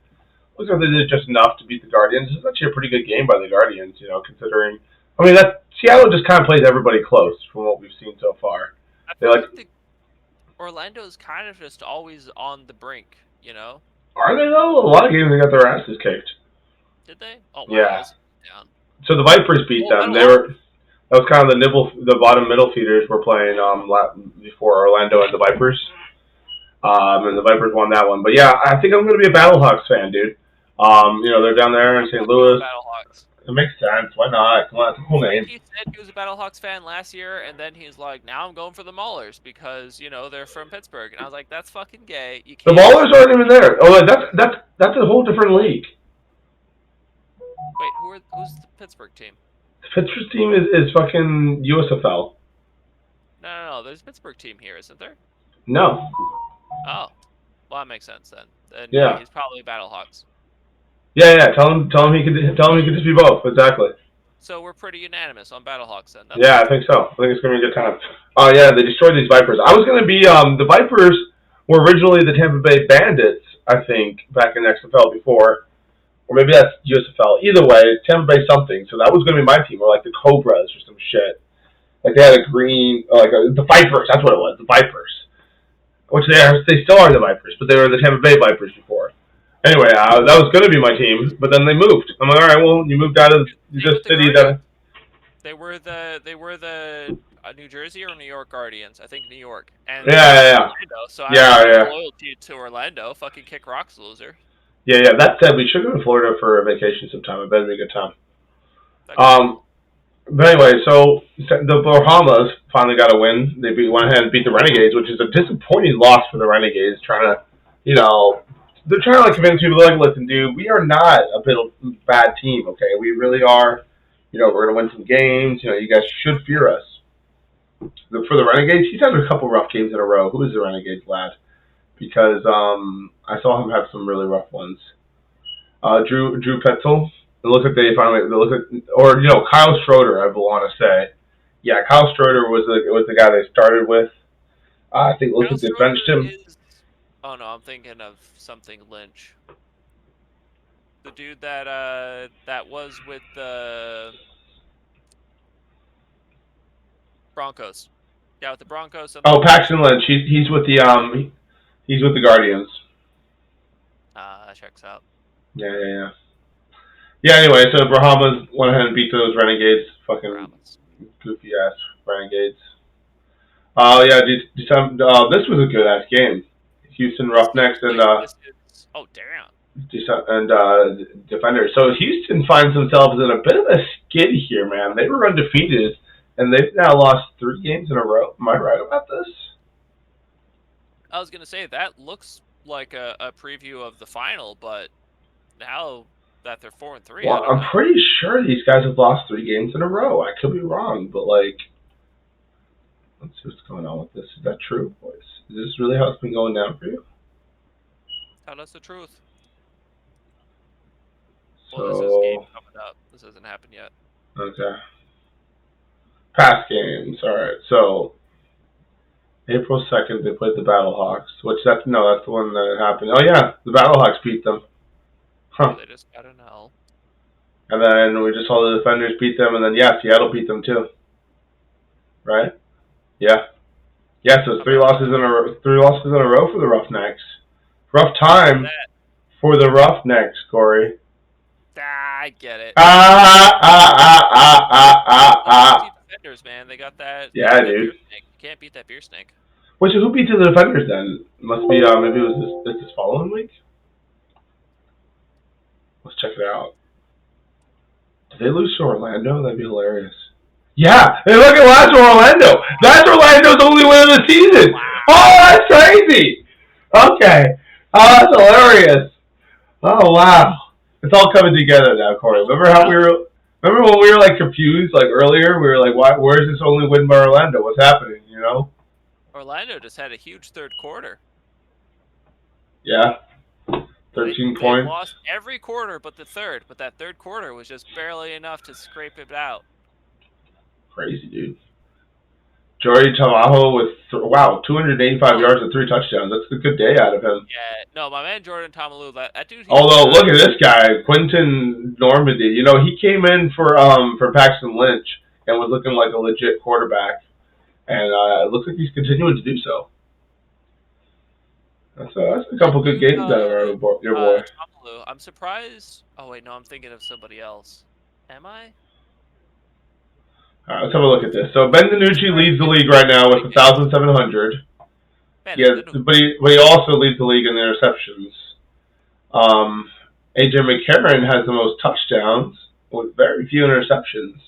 Speaker 1: Looks like they did just enough to beat the Guardians. It's actually a pretty good game by the Guardians, considering. I mean, Seattle just kind of plays everybody close from what we've seen so far.
Speaker 2: I feel like Orlando's kind of just always on the brink,
Speaker 1: Are they though? A lot of games they got their asses kicked.
Speaker 2: Did they? Oh, wow,
Speaker 1: yeah.
Speaker 2: down.
Speaker 1: So the Vipers beat them. That was kind of the bottom middle feeders were playing before Orlando and the Vipers. And the Vipers won that one. But yeah, I think I'm going to be a Battlehawks fan, dude. They're down there in St. Louis.
Speaker 2: Battlehawks.
Speaker 1: It makes sense. Why not? Come on, it's a cool name.
Speaker 2: He said he was a Battlehawks fan last year, and then he's like, now I'm going for the Maulers because, they're from Pittsburgh. And I was like, that's fucking gay. You
Speaker 1: The
Speaker 2: can't
Speaker 1: Maulers aren't even there. Oh, that's a whole different league.
Speaker 2: Wait, who's the Pittsburgh team?
Speaker 1: The Pittsburgh team is fucking USFL.
Speaker 2: No. There's a Pittsburgh team here, isn't there?
Speaker 1: No.
Speaker 2: Oh. Well, that makes sense then. And
Speaker 1: Yeah.
Speaker 2: He's probably Battlehawks.
Speaker 1: Yeah. Tell him he could just be both. Exactly.
Speaker 2: So we're pretty unanimous on Battlehawks then.
Speaker 1: Yeah, I think so. I think it's gonna be a good time. Oh yeah, they destroyed these Vipers. I was gonna be the Vipers were originally the Tampa Bay Bandits, I think, back in XFL before, or maybe that's USFL. Either way, Tampa Bay something. So that was gonna be my team, or like the Cobras or some shit. Like they had a green, the Vipers. That's what it was, the Vipers. Which they still are the Vipers, but they were the Tampa Bay Vipers before. Anyway, that was going to be my team, but then they moved. I'm like, all right, well, you moved out of the city that.
Speaker 2: They were the New Jersey or New York Guardians. I think New York. And
Speaker 1: Yeah.
Speaker 2: Orlando, so I have loyalty to Orlando. Fucking kick rocks, loser.
Speaker 1: Yeah. That said, we should go to Florida for a vacation sometime. I bet it'd be a good time. But anyway, so the Bahamas finally got a win. They went ahead and beat the Renegades, which is a disappointing loss for the Renegades. They're trying to convince people, like, listen, dude, we are not a bad team, okay? We really are. We're going to win some games. You guys should fear us. For the Renegades, he's had a couple rough games in a row. Who is the Renegades lad? Because I saw him have some really rough ones. Drew Petzel. It looks like Kyle Schroeder, I want to say. Yeah, Kyle Schroeder was the guy they started with. I think it looks like they benched him.
Speaker 2: Oh no, I'm thinking of something Lynch. The dude that was with the Broncos. Yeah, with the Broncos.
Speaker 1: Paxton Lynch. He's with the Guardians.
Speaker 2: That checks out.
Speaker 1: Yeah. Yeah. Anyway, so Bahamas went ahead and beat those Renegades. Fucking goofy ass Renegades. Oh yeah, this was a good ass game. Houston Roughnecks and Defenders. So Houston finds themselves in a bit of a skid here, man. They were undefeated, and they've now lost 3 games in a row. Am I right about this?
Speaker 2: I was gonna say that looks like a preview of the final, but now that they're 4-3,
Speaker 1: well, I'm pretty sure these guys have lost 3 games in a row. I could be wrong, but let's see what's going on with this. Is that true, boys? Is this really how it's been going down for you?
Speaker 2: Tell us the truth.
Speaker 1: So,
Speaker 2: well, this is game coming up. This hasn't happened yet.
Speaker 1: Okay. Past games. All right. So, April 2nd, they played the Battlehawks. That's the one that happened. Oh yeah, the Battlehawks beat them. Huh.
Speaker 2: They just got an L.
Speaker 1: And then we just saw the Defenders beat them, and then Seattle beat them too. Right? Yeah. Yeah, so it's 3 losses in a row for the Roughnecks. Rough time for the Roughnecks, Corey.
Speaker 2: I get it. Defenders, man, they got that.
Speaker 1: Yeah, dude.
Speaker 2: You can't beat that beer snake.
Speaker 1: Wait, so who beat the Defenders then? Must be maybe it was this following week. Let's check it out. Did they lose to Orlando? That'd be hilarious. Yeah, they look at last to Orlando. That's Orlando's only win of the season. Wow. Oh, that's crazy. Okay. Oh, that's hilarious. Oh, wow. It's all coming together now, Corey. Remember when we were like confused like earlier? We were like, "Why? Where is this only win by Orlando? What's happening?"
Speaker 2: Orlando just had a huge third quarter.
Speaker 1: Yeah. 13 points.
Speaker 2: They lost every quarter but the third, but that third quarter was just barely enough to scrape it out.
Speaker 1: Crazy, dude. Jordy Tamaho with 285 yards and 3 touchdowns. That's a good day out of him.
Speaker 2: Yeah, no, my man Jordan Tamalu, that dude.
Speaker 1: Although, look at this guy, Quinton Normandy. He came in for Paxton Lynch and was looking like a legit quarterback, and it looks like he's continuing to do so. That's a couple good games out of your boy.
Speaker 2: Tamalu. I'm surprised. Oh wait, no, I'm thinking of somebody else. Am I?
Speaker 1: All right, let's have a look at this. So Ben DiNucci leads the league right now with 1,700. But he also leads the league in interceptions. AJ McCarron has the most touchdowns with very few interceptions.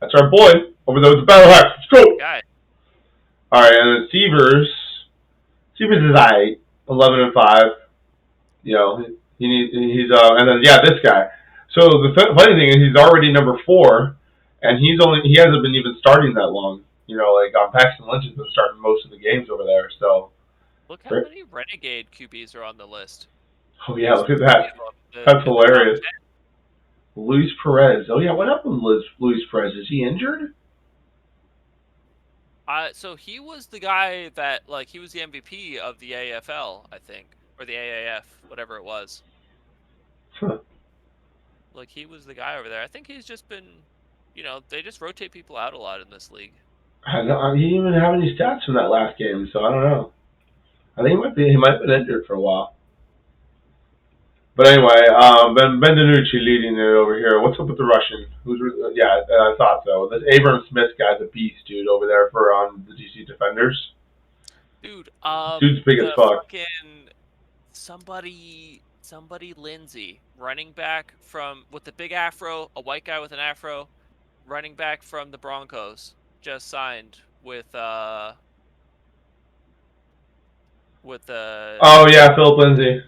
Speaker 1: That's our boy over there with the Battle Axe. Let's go.
Speaker 2: Guy.
Speaker 1: All right, and then Severs is 11-5. You know, he's and then this guy. So the funny thing is he's already number 4, and he hasn't been even starting that long. You know, like Paxton Lynch has been starting most of the games over there. So
Speaker 2: look how many Renegade QBs are on the list.
Speaker 1: Oh yeah, look at that. That's hilarious. Luis Perez. Oh yeah, what happened with Luis Perez? Is he injured?
Speaker 2: So he was the guy that he was the MVP of the AFL, I think, or the AAF, whatever it was.
Speaker 1: Huh.
Speaker 2: Like he was the guy over there. I think he's just been, they just rotate people out a lot in this league.
Speaker 1: He didn't even have any stats from that last game, so I don't know. I think he might have been injured for a while. But anyway, Ben DiNucci leading it over here. What's up with the Russian? I thought so. This Abram Smith guy's a beast, dude, over there for the DC Defenders.
Speaker 2: Dude,
Speaker 1: dude's big as fuck.
Speaker 2: Somebody Lindsay, running back with the big afro, a white guy with an afro, running back from the Broncos, just signed with Oh
Speaker 1: yeah, Philip Lindsay.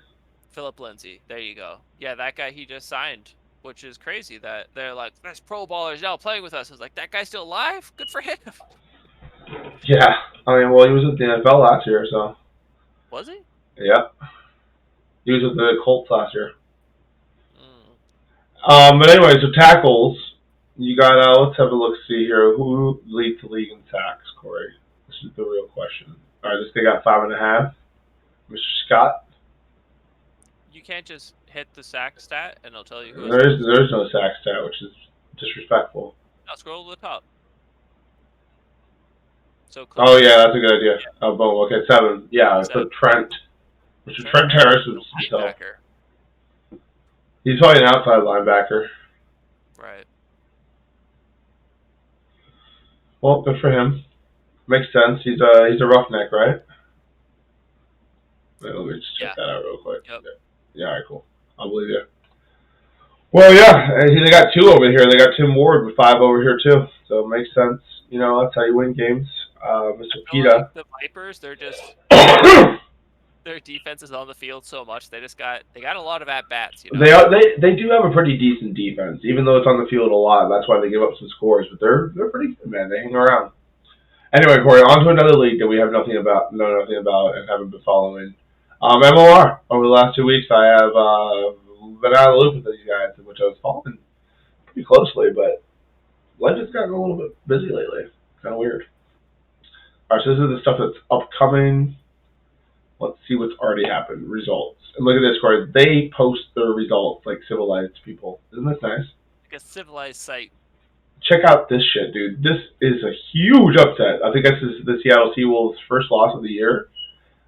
Speaker 2: Philip Lindsay, there you go. Yeah, that guy he just signed, which is crazy that they're like, there's pro ballers now playing with us. I was like, that guy's still alive? Good for him.
Speaker 1: Yeah, I mean, well, he was with the NFL last year, so.
Speaker 2: Was he?
Speaker 1: Yeah. He was with the Colts last year. But anyway, so tackles, you got, let's have a look-see here. Who leads the league in sacks, Corey? This is the real question. All right, this guy got 5.5. Mr. Scott?
Speaker 2: You can't just hit the sack stat and it'll tell you who.
Speaker 1: There's no sack stat, which is disrespectful.
Speaker 2: Now scroll to the top. So
Speaker 1: oh yeah, that's a good idea. Yeah. Oh, boom. Okay, 7. Yeah, I put Trent. Mr. Trent Harris was himself. He's probably an outside linebacker.
Speaker 2: Right.
Speaker 1: Well, good for him. Makes sense. He's a roughneck, right? Wait, let me just check that out real quick.
Speaker 2: Yep.
Speaker 1: Yeah, all right, cool. I'll believe you. Well, yeah, they got 2 over here. They got Tim Ward with 5 over here too. So it makes sense. You know, that's how you win games. Mr. Pita.
Speaker 2: Like the Vipers, they're just their defense is on the field so much. They got a lot of at bats. You
Speaker 1: know? They do have a pretty decent defense, even though it's on the field a lot. That's why they give up some scores. But they're pretty good, man. They hang around. Anyway, Corey, on to another league that we have know nothing about, and haven't been following. MLR. Over the last 2 weeks, I have been out of the loop with these guys, which I was following pretty closely, but life has gotten a little bit busy lately. Kind of weird. All right, so this is the stuff that's upcoming. Let's see what's already happened. Results. And look at this, Corey. They post their results like civilized people. Isn't this nice?
Speaker 2: Like a civilized site.
Speaker 1: Check out this shit, dude. This is a huge upset. I think this is the Seattle Seawolves' first loss of the year.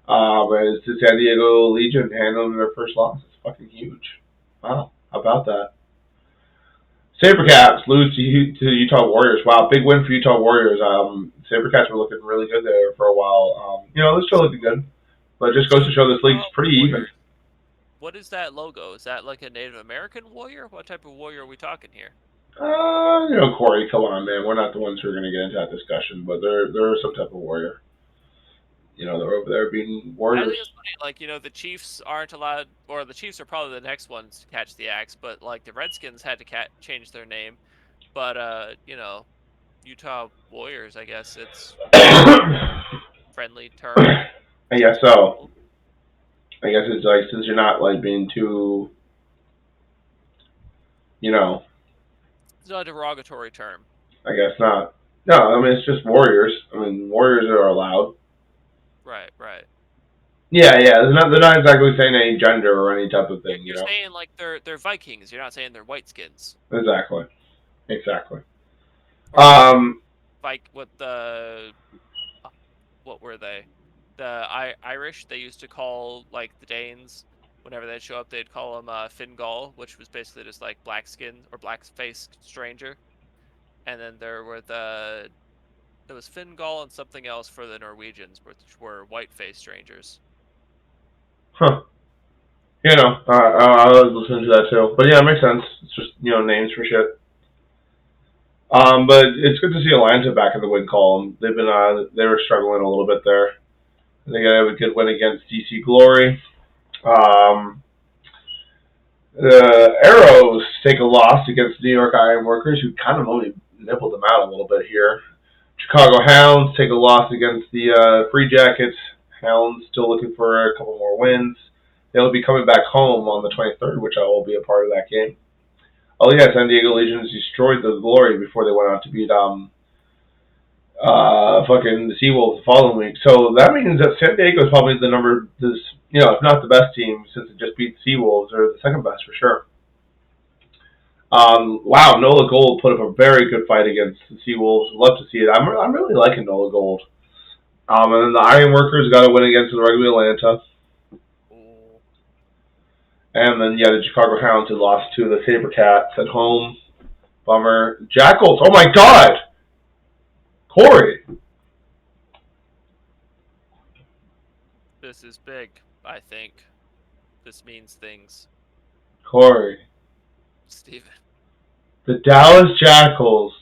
Speaker 1: It's the San Diego Legion handling their first loss. It's fucking huge. Wow. How about that? Sabercats lose to Utah Warriors. Wow, big win for Utah Warriors. Sabercats were looking really good there for a while. They're still looking good. But it just goes to show this league's pretty even.
Speaker 2: What is that logo? Is that like a Native American warrior? What type of warrior are we talking here?
Speaker 1: Corey, come on, man. We're not the ones who are going to get into that discussion, but they're some type of warrior. They're over there being warriors.
Speaker 2: I think it's funny, the Chiefs aren't allowed, or the Chiefs are probably the next ones to catch the axe, but, the Redskins had to change their name. But, Utah Warriors, I guess it's friendly term.
Speaker 1: I guess so. I guess it's since you're not, being too,
Speaker 2: It's not a derogatory term.
Speaker 1: I guess not. No, it's just warriors. Warriors are allowed.
Speaker 2: Right.
Speaker 1: Yeah. They're not exactly saying any gender or any type of thing.
Speaker 2: You're saying they're Vikings. You're not saying they're whiteskins.
Speaker 1: Exactly.
Speaker 2: What were they? The Irish. They used to call the Danes. Whenever they'd show up, they'd call them Fingal, which was basically just black skin or black face stranger. and then there was Fingal and something else for the Norwegians, which were white-faced strangers.
Speaker 1: Huh. I was listening to that too. But yeah, it makes sense. It's just, names for shit. But it's good to see Atlanta back in the win column. They were struggling a little bit there. They got a good win against DC Glory. The Arrows take a loss against New York Ironworkers, who kind of only nibbled them out a little bit here. Chicago Hounds take a loss against the Free Jackets. Hounds still looking for a couple more wins. They'll be coming back home on the 23rd, which I will be a part of that game. Oh yeah, San Diego Legions destroyed the Glory before they went out to beat fucking the Seawolves the following week. So that means that San Diego is probably if not the best team since it just beat the Seawolves, or the second best for sure. Wow, Nola Gold put up a very good fight against the Seawolves. Love to see it. I'm really liking Nola Gold. And then the Ironworkers got a win against the Rugby Atlanta. And then, the Chicago Hounds had lost to the Sabercats at home. Bummer. Jackals, oh my god! Corey!
Speaker 2: This is big, I think. This means things.
Speaker 1: Corey.
Speaker 2: Steven.
Speaker 1: The Dallas Jackals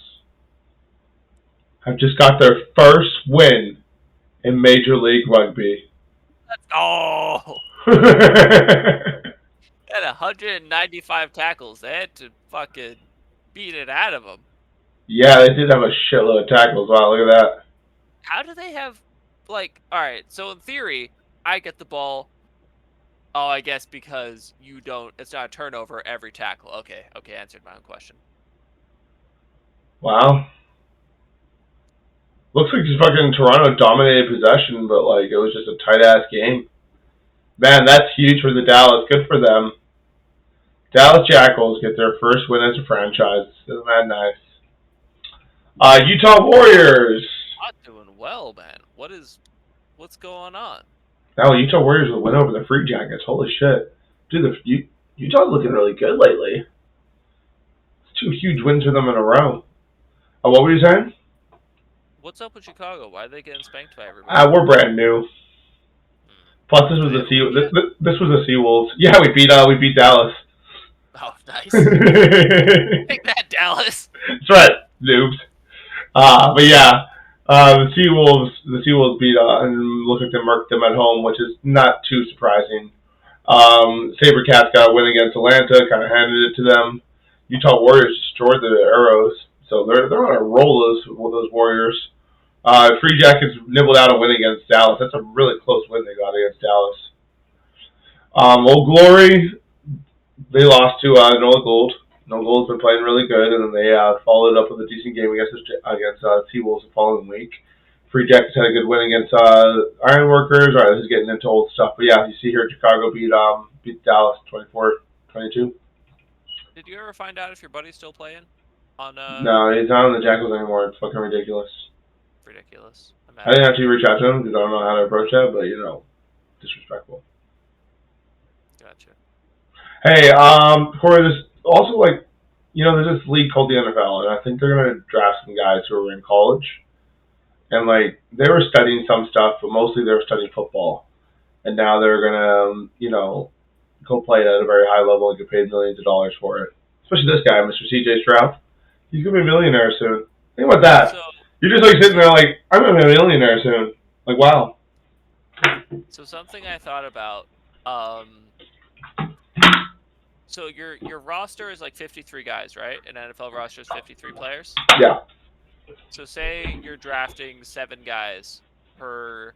Speaker 1: have just got their first win in Major League Rugby.
Speaker 2: Oh! Had 195 tackles. They had to fucking beat it out of them.
Speaker 1: Yeah, they did have a shitload of tackles. Wow, look at that.
Speaker 2: How do they have, alright, so in theory, I get the ball. Oh, I guess because it's not a turnover every tackle. Okay, answered my own question.
Speaker 1: Wow. Looks like just fucking Toronto dominated possession, but it was just a tight-ass game. Man, that's huge for the Dallas. Good for them. Dallas Jackals get their first win as a franchise. Isn't that nice? Utah Warriors.
Speaker 2: Not doing well, man. What's going on?
Speaker 1: Now Utah Warriors will win over the Free Jackets. Holy shit. Dude, Utah's looking really good lately. It's 2 huge wins for them in a row. What were you saying?
Speaker 2: What's up with Chicago? Why are they getting spanked by everybody?
Speaker 1: We're brand new. Plus, this was the Seawolves. Yeah, we beat Dallas.
Speaker 2: Oh, nice. Take that, Dallas.
Speaker 1: That's right, noobs. But yeah, the Seawolves beat and looked like they murked them at home, which is not too surprising. Sabercats got a win against Atlanta, kind of handed it to them. Utah Warriors destroyed the Arrows, so they're on a roll with those Warriors. Free Jackets nibbled out a win against Dallas. That's a really close win they got against Dallas. Old Glory, they lost to Nola Gold. Nola Gold's been playing really good, and then they followed up with a decent game against Seawolves the following week. Free Jackets had a good win against Ironworkers. All right, this is getting into old stuff, but yeah, you see here Chicago beat Dallas 24-22.
Speaker 2: Did you ever find out if your buddy's still playing?
Speaker 1: No, he's not on the Jackals anymore. It's fucking ridiculous.
Speaker 2: Ridiculous.
Speaker 1: I didn't actually reach out to him because I don't know how to approach that, but disrespectful.
Speaker 2: Gotcha.
Speaker 1: Hey, Corey, there's also there's this league called the NFL, and I think they're gonna draft some guys who are in college, and they were studying some stuff, but mostly they were studying football, and now they're gonna go play it at a very high level and get paid millions of dollars for it. Especially this guy, Mr. CJ Stroud. He's gonna be a millionaire soon. Think about that. So, you're just sitting there I'm gonna be a millionaire soon. Wow.
Speaker 2: So something I thought about, so your roster is 53 guys, right? An NFL roster is 53 players?
Speaker 1: Yeah.
Speaker 2: So say you're drafting 7 guys per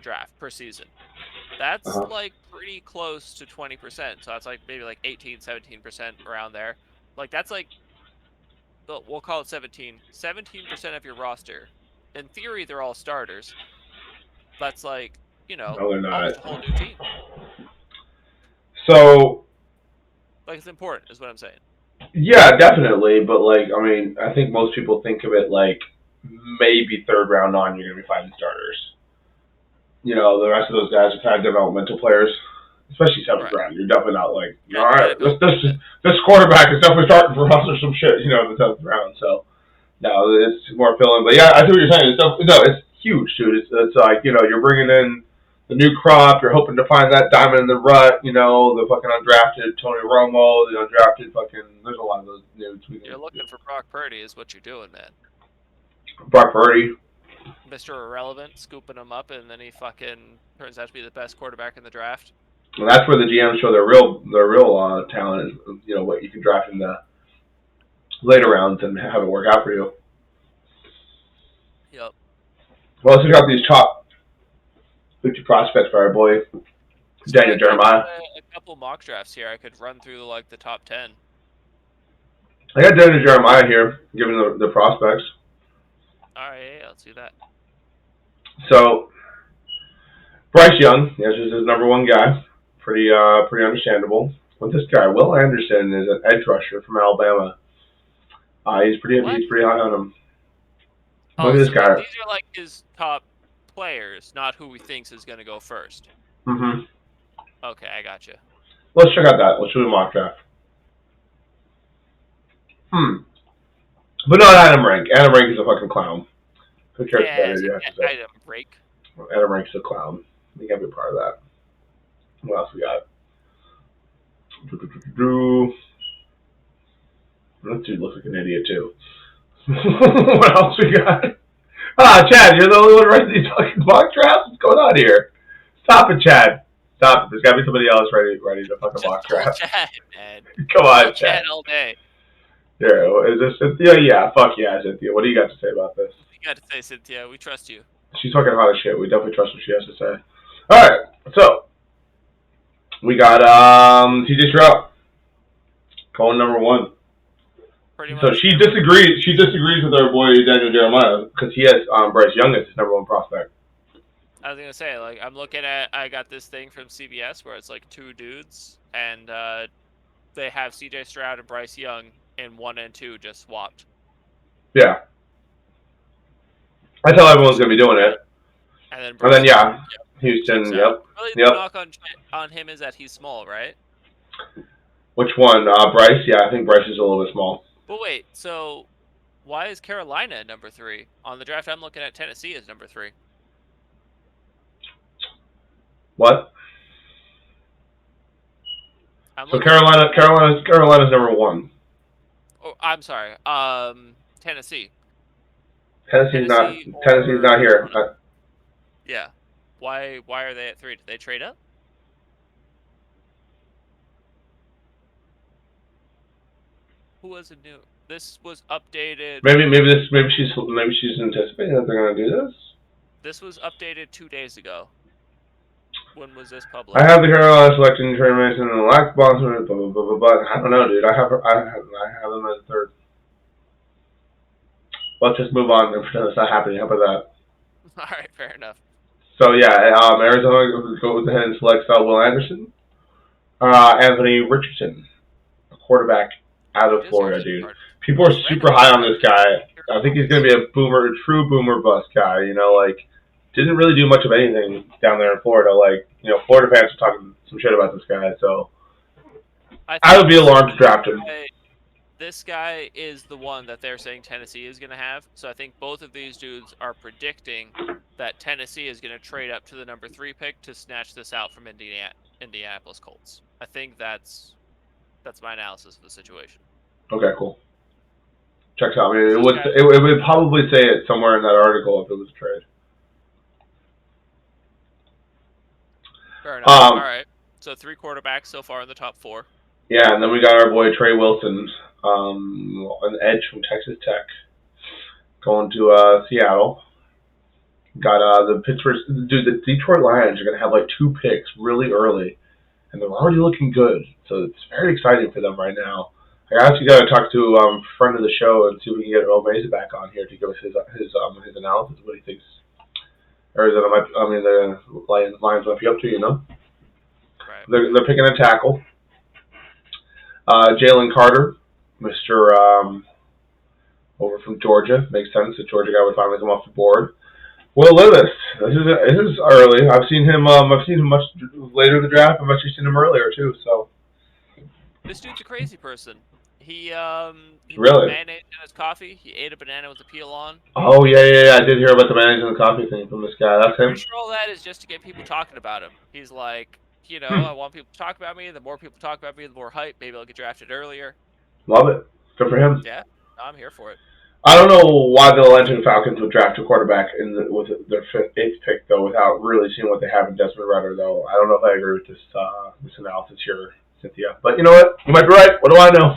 Speaker 2: draft, per season. That's pretty close to 20%. So that's maybe 18, 17% around there. That's we'll call it 17. 17% of your roster. In theory, they're all starters. That's
Speaker 1: no,
Speaker 2: they're not. Almost a whole new team.
Speaker 1: So,
Speaker 2: it's important, is what I'm saying.
Speaker 1: Yeah, definitely. But I think most people think of it maybe 3rd round on, you're gonna be finding starters. The rest of those guys are kind of developmental players. especially 7th
Speaker 2: Right.
Speaker 1: round. You're definitely not like,
Speaker 2: Yeah,
Speaker 1: all right,
Speaker 2: go.
Speaker 1: this quarterback is definitely starting for us or some shit, in the 7th round. So no, it's more filling. But yeah, I see what you're saying. It's huge, dude. It's like you're bringing in the new crop. You're hoping to find that diamond in the rut. The fucking undrafted Tony Romo, the undrafted fucking. There's a lot of those dudes.
Speaker 2: You're looking for Brock Purdy, is what you're doing, man.
Speaker 1: Brock Purdy.
Speaker 2: Mr. Irrelevant, scooping him up, and then he fucking turns out to be the best quarterback in the draft.
Speaker 1: And that's where the GMs show their real talent. Is, what you can draft in the later rounds and have it work out for you.
Speaker 2: Yep.
Speaker 1: Well, let's check out these top 50 prospects for our boy Daniel Jeremiah.
Speaker 2: A couple mock drafts here. I could run through the top 10.
Speaker 1: I got Daniel Jeremiah here, given the prospects.
Speaker 2: All right, yeah, let's do that.
Speaker 1: So, Bryce Young, this is his number one guy. Pretty understandable. But this guy, Will Anderson, is an edge rusher from Alabama. He's pretty high on him. Look at this guy.
Speaker 2: These are like his top players, not who he thinks is going to go first.
Speaker 1: Mm-hmm.
Speaker 2: Okay, I gotcha.
Speaker 1: Let's check out that. Let's do a mock draft. But not Adam Rank. Adam Rank is a fucking clown. Who cares about it?
Speaker 2: Adam Rank.
Speaker 1: Adam Rank's a clown. We gotta be a part of that. What else we got? That dude looks like an idiot too. What else we got? Chad, you're the only one writing these fucking mock drafts? What's going on here? Stop it, Chad. Stop it. There's gotta be somebody else ready to fucking mock draft.
Speaker 2: Chad, man.
Speaker 1: Come on, Chad.
Speaker 2: All day.
Speaker 1: Yeah, is this Cynthia? Yeah, fuck yeah, Cynthia. What do you got to say about this?
Speaker 2: What you got to say, Cynthia? We trust you.
Speaker 1: She's fucking hot as shit. We definitely trust what she has to say. Alright, so we got TJ Stroud. Calling number one.
Speaker 2: Pretty much.
Speaker 1: So she disagrees with our boy Daniel Jeremiah because he has Bryce Young as his number one prospect.
Speaker 2: I was gonna say, like, I'm looking at, I got this thing from CBS where it's like two dudes and they have CJ Stroud and Bryce Young in 1 and 2 just swapped.
Speaker 1: Yeah. That's how everyone's gonna be doing it. And then yeah, Houston. Yep.
Speaker 2: Really, the knock on him is that he's small, right?
Speaker 1: Which one? Bryce? Yeah, I think Bryce is a little bit small.
Speaker 2: But wait, so why is Carolina at number 3? On the draft I'm looking at, Tennessee is number 3.
Speaker 1: What? So Carolina's number 1.
Speaker 2: Oh, I'm sorry. Tennessee.
Speaker 1: Tennessee's not here.
Speaker 2: Yeah. Why are they at 3? Did they trade up? Who was it new? This was updated.
Speaker 1: Maybe she's anticipating that they're gonna do this.
Speaker 2: This was updated 2 days ago. When was this published?
Speaker 1: I have the Carolina selection, Trey Mason, and the Lax Boston, blah, blah, blah, blah, blah. I don't know, dude. I have them as 3rd. Let's just move on and pretend it's not happening. How about that?
Speaker 2: All right, fair enough.
Speaker 1: So yeah, Arizona goes ahead and selects Will Anderson, Anthony Richardson, a quarterback out of Florida, dude. People are super high on this guy. I think he's gonna be a true boomer bust guy. Didn't really do much of anything down there in Florida. Florida fans are talking some shit about this guy, so I would be alarmed to draft him.
Speaker 2: This guy is the one that they're saying Tennessee is going to have. So I think both of these dudes are predicting that Tennessee is going to trade up to the number 3 pick to snatch this out from Indianapolis Colts. I think that's my analysis of the situation.
Speaker 1: Okay, cool. Checks out. I mean, it would probably say it somewhere in that article if it was a trade.
Speaker 2: Fair enough. All right. So 3 quarterbacks so far in the top 4.
Speaker 1: Yeah, and then we got our boy Trey Wilson, an edge from Texas Tech, going to Seattle. Got the Detroit Lions are going to have 2 picks really early, and they're already looking good. So it's very exciting for them right now. I actually got to talk to a friend of the show and see if we can get Omeza back on here to give us his analysis of what he thinks Arizona the Lions might be up to,
Speaker 2: Right.
Speaker 1: They're picking a tackle. Jalen Carter, Mr. Over from Georgia. Makes sense. The Georgia guy would finally come off the board. Will Levis. This is early. I've seen him. I've seen him much later in the draft. I've actually seen him earlier too. So
Speaker 2: This dude's a crazy person. He put
Speaker 1: really.
Speaker 2: mayonnaise in his coffee. He ate a banana with the peel on.
Speaker 1: Oh yeah. I did hear about the managing the coffee thing from this guy. That's
Speaker 2: Pretty
Speaker 1: him.
Speaker 2: sure all that is just to get people talking about him. He's like,
Speaker 1: Hmm.
Speaker 2: I want people to talk about me. The more people talk about me, the more hype. Maybe I'll get drafted earlier.
Speaker 1: Love it. Good for him.
Speaker 2: Yeah, I'm here for it.
Speaker 1: I don't know why the Atlanta Falcons would draft a quarterback with their eighth pick though, without really seeing what they have in Desmond Ritter though. I don't know if I agree with this analysis here, Cynthia. But you know what? You might be right. What do I know?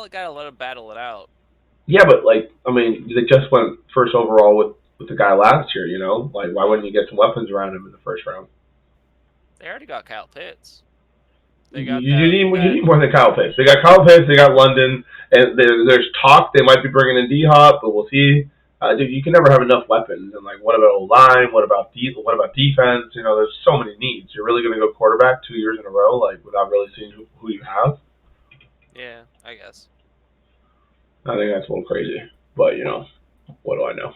Speaker 2: Gotta let him battle it out.
Speaker 1: Yeah, but like I mean, they just went first overall with the guy last year. You know, like why wouldn't you get some weapons around him in the first round?
Speaker 2: They already got Kyle Pitts. They
Speaker 1: You,
Speaker 2: got
Speaker 1: you need more than Kyle Pitts. They got Kyle Pitts. They got London, and there's talk they might be bringing in D Hop, but we'll see. Dude, you can never have enough weapons. And like, what about O line? What about defense? You know, there's so many needs. You're really going to go quarterback 2 years in a row, like without really seeing who you have?
Speaker 2: Yeah, I guess.
Speaker 1: I think that's a little crazy. But you know, what do I know?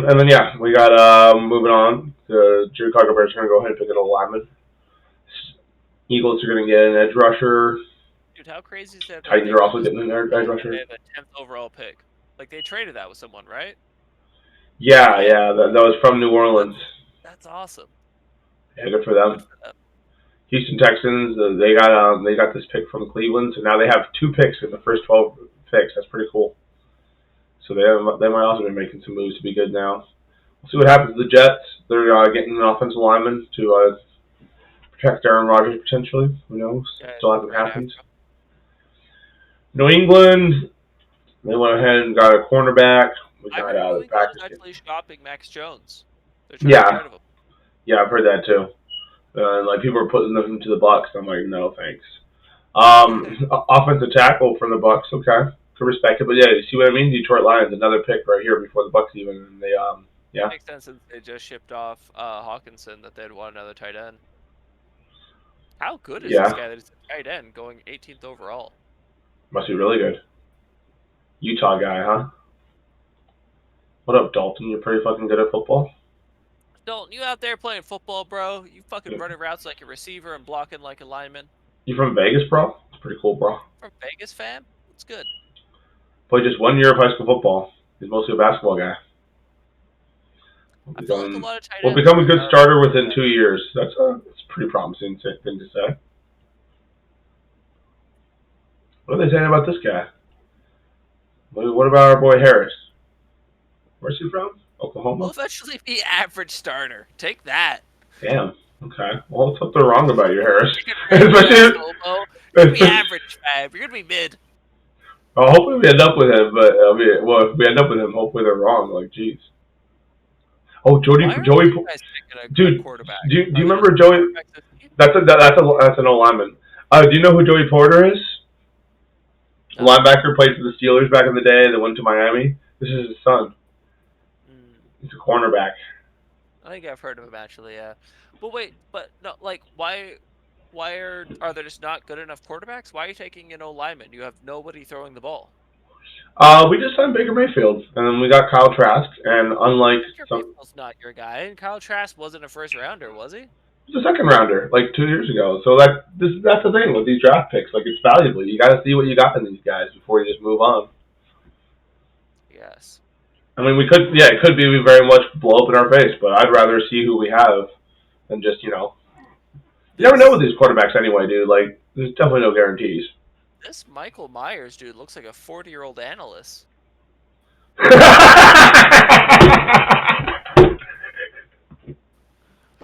Speaker 1: And then yeah, we got moving on. The Chicago Bears are going to go ahead and pick an lineman. Eagles are going to get an edge rusher.
Speaker 2: Dude, how crazy is that?
Speaker 1: Titans are also getting an edge rusher.
Speaker 2: They have a 10th overall pick. Like they traded that with someone, right?
Speaker 1: Yeah, that was from New Orleans.
Speaker 2: That's awesome.
Speaker 1: Yeah, good for them. Houston Texans, they got this pick from Cleveland, so now they have 2 picks in the first 12 picks. That's pretty cool. So they might also be making some moves to be good now. We'll see what happens to the Jets. They're getting an offensive lineman to protect Aaron Rodgers potentially. Who knows? Still hasn't happened. New England, they went ahead and got a cornerback. We got
Speaker 2: New
Speaker 1: practice.
Speaker 2: Actually shopping Max Jones.
Speaker 1: Yeah, I've heard that too. Like people are putting them to the Bucks. I'm like, no, thanks. Offensive tackle from the Bucks. Okay, could respect it, but yeah, you see what I mean? Detroit Lions, another pick right here before the Bucks even. And they yeah.
Speaker 2: Makes sense since they just shipped off Hawkinson that they'd want another tight end. How good is this guy that is a tight end going 18th overall?
Speaker 1: Must be really good. Utah guy, huh? What up, Dalton? You're pretty fucking good at football.
Speaker 2: Dalton, you out there playing football, bro? You fucking running routes like a receiver and blocking like a lineman.
Speaker 1: You from Vegas, bro? It's pretty cool, bro.
Speaker 2: From Vegas, fam? It's good.
Speaker 1: Played just 1 year of high school football. He's mostly a basketball guy.
Speaker 2: I feel like a lot of tight ends
Speaker 1: will become a good starter within 2 years. That's a pretty promising thing to say. What are they saying about this guy? What about our boy Harris? Where's he from? Oklahoma?
Speaker 2: Will eventually be average starter. Take that.
Speaker 1: Damn. Okay. Well, what's something wrong about you, Harris?
Speaker 2: You're gonna be average, fam. You're gonna be mid.
Speaker 1: Well, hopefully we end up with him, but if we end up with him, hopefully they're wrong. Like, jeez. Oh, Joey. Dude, do you remember Joey? That's an old lineman. Do you know who Joey Porter is? No. Linebacker, played for the Steelers back in the day. That went to Miami. This is his son. He's a cornerback.
Speaker 2: I think I've heard of him actually. Yeah, but wait, no, like why are there just not good enough quarterbacks? Why are you taking an old lineman? You have nobody throwing the ball.
Speaker 1: We just signed Baker Mayfield, and then we got Kyle Trask, and unlike
Speaker 2: Mayfield's not your guy, and Kyle Trask wasn't a first rounder, was he?
Speaker 1: He was a second rounder, like 2 years ago. So that's the thing with these draft picks. Like, it's valuable. You got to see what you got in these guys before you just move on.
Speaker 2: Yes.
Speaker 1: I mean, it could be we very much blow up in our face, but I'd rather see who we have than just, you never know with these quarterbacks anyway, dude. Like, there's definitely no guarantees.
Speaker 2: This Michael Myers dude looks like a 40-year-old analyst.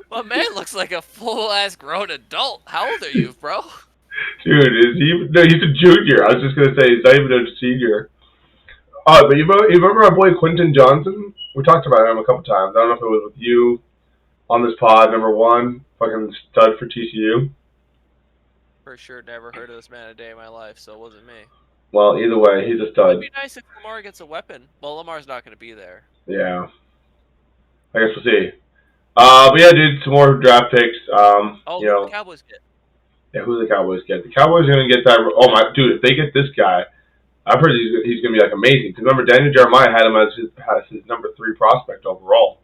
Speaker 2: My man looks like a full-ass grown adult. How old are you, bro?
Speaker 1: Dude, he's a junior. I was just going to say, he's not even a senior. But you remember our boy Quentin Johnson? We talked about him a couple times. I don't know if it was with you on this pod, number 1. Fucking stud for TCU.
Speaker 2: For sure, never heard of this man a day in my life, so it wasn't me.
Speaker 1: Well, either way, he's a stud.
Speaker 2: It'd be nice if Lamar gets a weapon. Well, Lamar's not going to be there.
Speaker 1: Yeah. I guess we'll see. But yeah, dude, some more draft picks.
Speaker 2: Who the Cowboys get?
Speaker 1: Yeah, who the Cowboys get? The Cowboys are going to get that. Oh, my. Dude, if they get this guy, I've heard he's going to be like amazing. Because remember, Daniel Jeremiah had him as his number 3 prospect overall.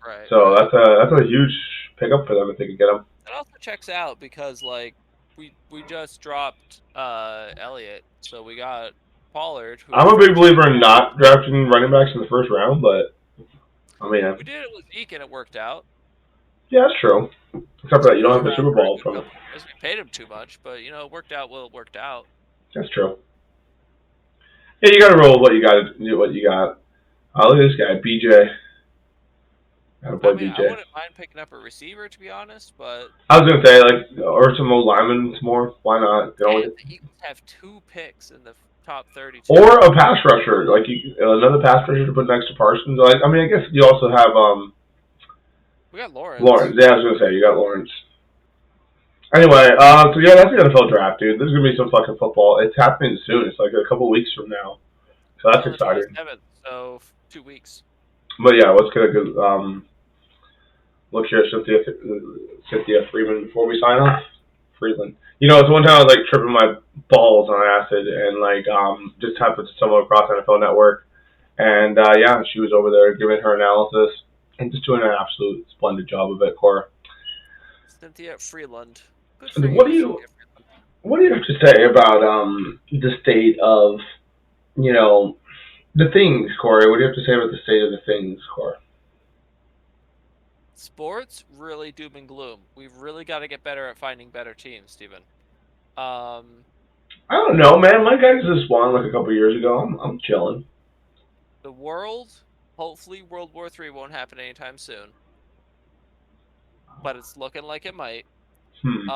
Speaker 2: Right,
Speaker 1: So
Speaker 2: right.
Speaker 1: that's a huge pickup for them if they could get him.
Speaker 2: It also checks out because like we just dropped Elliott, so we got Pollard, who
Speaker 1: I'm a big
Speaker 2: first
Speaker 1: believer in not drafting running backs in the first round, but I mean,
Speaker 2: we did it with Zeke and it worked out.
Speaker 1: yeah, that's true. Except for
Speaker 2: So
Speaker 1: that, you
Speaker 2: he
Speaker 1: don't
Speaker 2: was
Speaker 1: have the
Speaker 2: around
Speaker 1: Super
Speaker 2: for a
Speaker 1: Bowl
Speaker 2: good
Speaker 1: from.
Speaker 2: couple years. We paid him too much, but you know, it worked out. Well, it worked out.
Speaker 1: That's true. Yeah, you got to roll with what you got to do. What you got. Look at this guy, BJ. Got a
Speaker 2: I
Speaker 1: boy,
Speaker 2: mean, I
Speaker 1: BJ.
Speaker 2: wouldn't mind picking up a receiver to be honest, but
Speaker 1: I was gonna say like, or some old linemen more. Why not? You know,
Speaker 2: man, the Eagles have 2 picks in the top 32.
Speaker 1: or a pass rusher, like another pass rusher to put next to Parsons. Like, I mean, I guess you also have
Speaker 2: We got Lawrence.
Speaker 1: Lawrence. Yeah, I was gonna say you got Lawrence. Anyway, so yeah, that's the NFL draft, dude. There's gonna be some fucking football. It's happening soon. It's like a couple weeks from now, so
Speaker 2: It's
Speaker 1: that's
Speaker 2: on the
Speaker 1: exciting.
Speaker 2: 27th, so 2 weeks.
Speaker 1: But yeah, let's get a good look here, Cynthia Freeman before we sign off. Freeland. You know, it's one time I was like tripping my balls on acid and like just happened to stumble across NFL Network, and yeah, she was over there giving her analysis and just doing an absolute splendid job of it, Cora.
Speaker 2: Cynthia Freeland. Good for
Speaker 1: And what
Speaker 2: you,
Speaker 1: do you
Speaker 2: Cynthia Freeland.
Speaker 1: what do you have to say about the state of you know the things, Corey? What do you have to say about the state of the things, Corey?
Speaker 2: Sports really doom and gloom. We've really got to get better at finding better teams, Steven. Um,
Speaker 1: I don't know, man. My guys just won like a couple years ago. I'm chilling.
Speaker 2: the world, hopefully World War III won't happen anytime soon, but it's looking like it might.
Speaker 1: Hmm.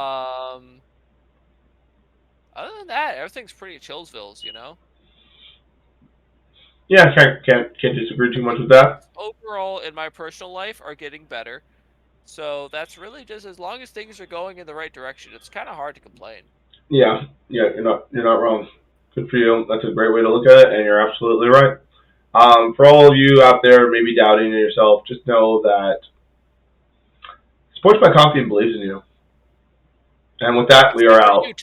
Speaker 2: Other than that, everything's pretty Chillsvilles, you know?
Speaker 1: Yeah, can't disagree too much
Speaker 2: Things
Speaker 1: with that.
Speaker 2: overall in my personal life are getting better. So that's really just as long as things are going in the right direction, it's kind of hard to complain.
Speaker 1: Yeah, yeah, you're not wrong. Good for you. That's a great way to look at it, and you're absolutely right. For all of you out there maybe doubting in yourself, just know that Sports by Compian believes in you. And with that, we are
Speaker 2: Except for
Speaker 1: out.
Speaker 2: you,